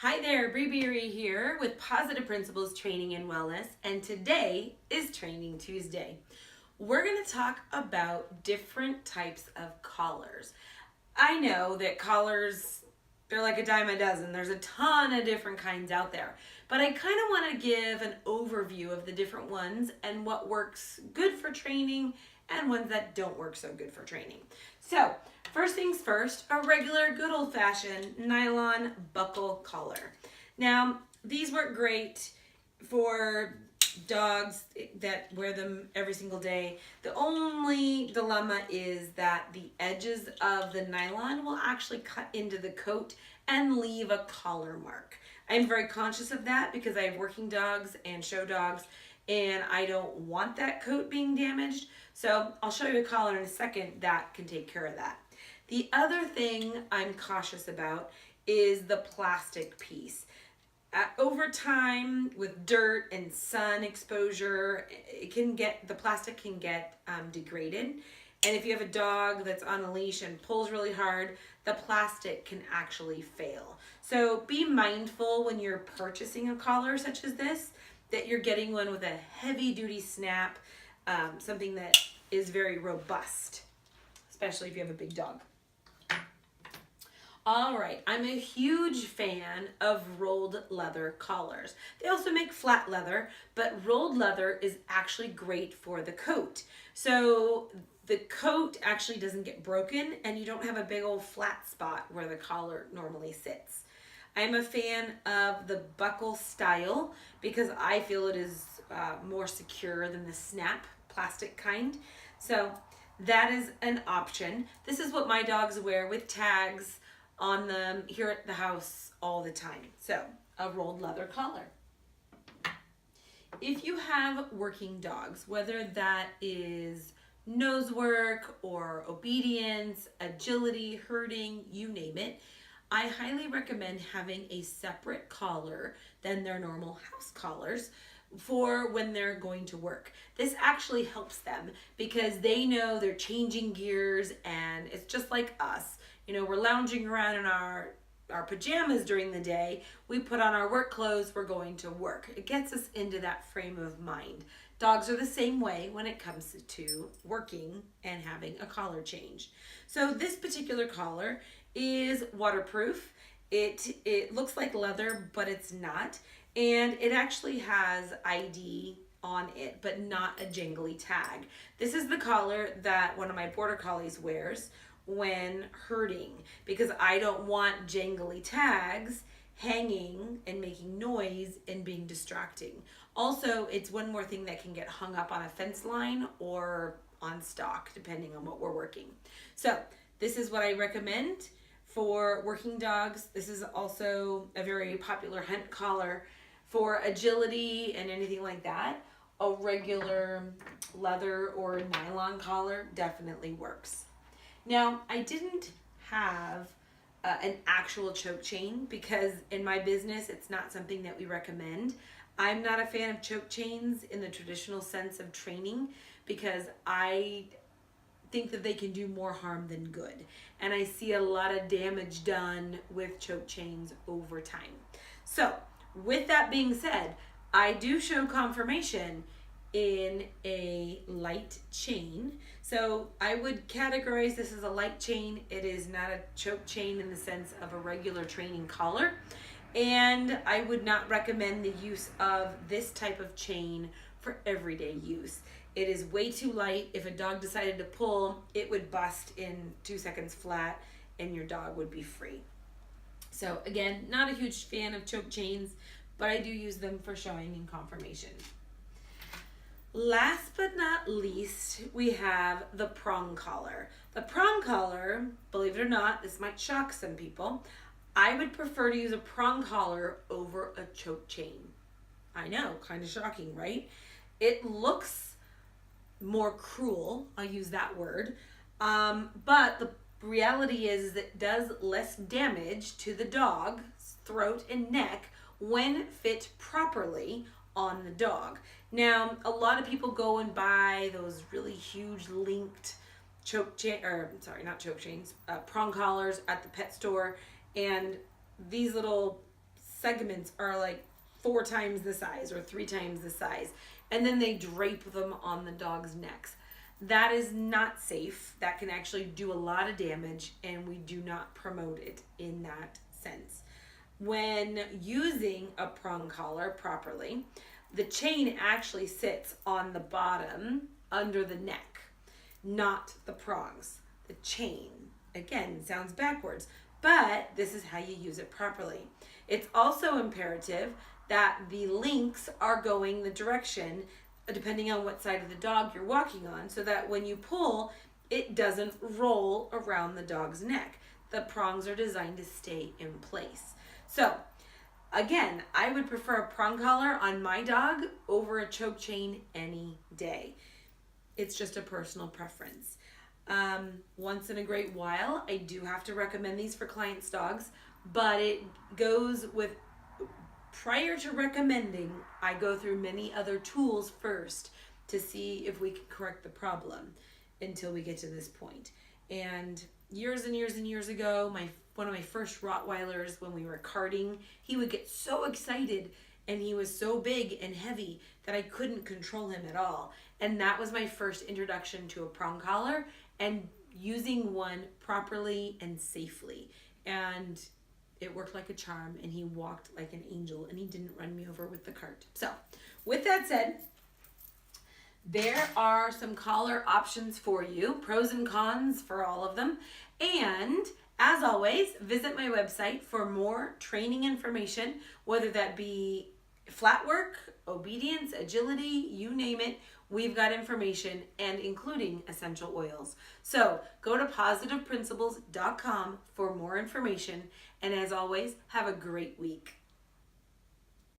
Hi there, Beery here with Positive Principles Training and Wellness, and today is Training Tuesday. We're going to talk about different types of collars. I know that collars, they're like a dime a dozen. There's a ton of different kinds out there, but I kind of want to give an overview of the different ones and what works good for training and ones that don't work so good for training. So, first things first, a regular good old-fashioned nylon buckle collar. Now, these work great for dogs that wear them every single day. The only dilemma is that the edges of the nylon will actually cut into the coat and leave a collar mark. I'm very conscious of that because I have working dogs and show dogs, and I don't want that coat being damaged. So I'll show you a collar in a second that can take care of that. The other thing I'm cautious about is the plastic piece. Over time, with dirt and sun exposure, the plastic can get degraded. And if you have a dog that's on a leash and pulls really hard, the plastic can actually fail. So be mindful when you're purchasing a collar such as this, that you're getting one with a heavy duty snap, something that is very robust, especially if you have a big dog. All right, I'm a huge fan of rolled leather collars. They also make flat leather, but rolled leather is actually great for the coat. So the coat actually doesn't get broken and you don't have a big old flat spot where the collar normally sits. I'm a fan of the buckle style because I feel it is more secure than the snap plastic kind. So that is an option. This is what my dogs wear with tags on them here at the house all the time. So a rolled leather collar. If you have working dogs, whether that is nose work or obedience, agility, herding, you name it, I highly recommend having a separate collar than their normal house collars for when they're going to work. This actually helps them because they know they're changing gears, and it's just like us. You know, we're lounging around in our pajamas during the day. We put on our work clothes, we're going to work. It gets us into that frame of mind. Dogs are the same way when it comes to working and having a collar change. So this particular collar is waterproof. It looks like leather, but it's not. And it actually has ID on it, but not a jingly tag. This is the collar that one of my border collies wears when herding because I don't want jangly tags hanging and making noise and being distracting. Also, it's one more thing that can get hung up on a fence line or on stock depending on what we're working. So this is what I recommend for working dogs. This is also a very popular hunt collar for agility and anything like that. A regular leather or nylon collar definitely works. Now, I didn't have an actual choke chain because in my business, it's not something that we recommend. I'm not a fan of choke chains in the traditional sense of training because I think that they can do more harm than good. And I see a lot of damage done with choke chains over time. So, with that being said, I do show conformation in a light chain. So I would categorize this as a light chain. It is not a choke chain in the sense of a regular training collar. And I would not recommend the use of this type of chain for everyday use. It is way too light. If a dog decided to pull, it would bust in 2 seconds flat and your dog would be free. So again, not a huge fan of choke chains, but I do use them for showing and conformation. Last but not least, we have the prong collar. The prong collar, believe it or not, this might shock some people. I would prefer to use a prong collar over a choke chain. I know, kind of shocking, right? It looks more cruel, I'll use that word, but the reality is that it does less damage to the dog's throat and neck when fit properly on the dog. Now, a lot of people go and buy those really huge linked prong collars at the pet store, and these little segments are like 4 times the size or 3 times the size, and then they drape them on the dog's necks. That is not safe. That can actually do a lot of damage, and we do not promote it in that sense. When using a prong collar properly, the chain actually sits on the bottom under the neck, not the prongs. The chain, again, sounds backwards, but this is how you use it properly. It's also imperative that the links are going the direction depending on what side of the dog you're walking on, so that when you pull, it doesn't roll around the dog's neck. The prongs are designed to stay in place. So, again, I would prefer a prong collar on my dog over a choke chain any day. It's just a personal preference. Once in a great while, I do have to recommend these for clients' dogs, but it goes with, prior to recommending, I go through many other tools first to see if we can correct the problem until we get to this point. And years and years and years ago, one of my first Rottweilers, when we were carting, he would get so excited and he was so big and heavy that I couldn't control him at all. And that was my first introduction to a prong collar and using one properly and safely. And it worked like a charm, and he walked like an angel, and he didn't run me over with the cart. So, with that said, there are some collar options for you, pros and cons for all of them. And as always, visit my website for more training information, whether that be flat work, obedience, agility, you name it. We've got information, and including essential oils. So go to PawsitivePrinciples.com for more information. And as always, have a great week.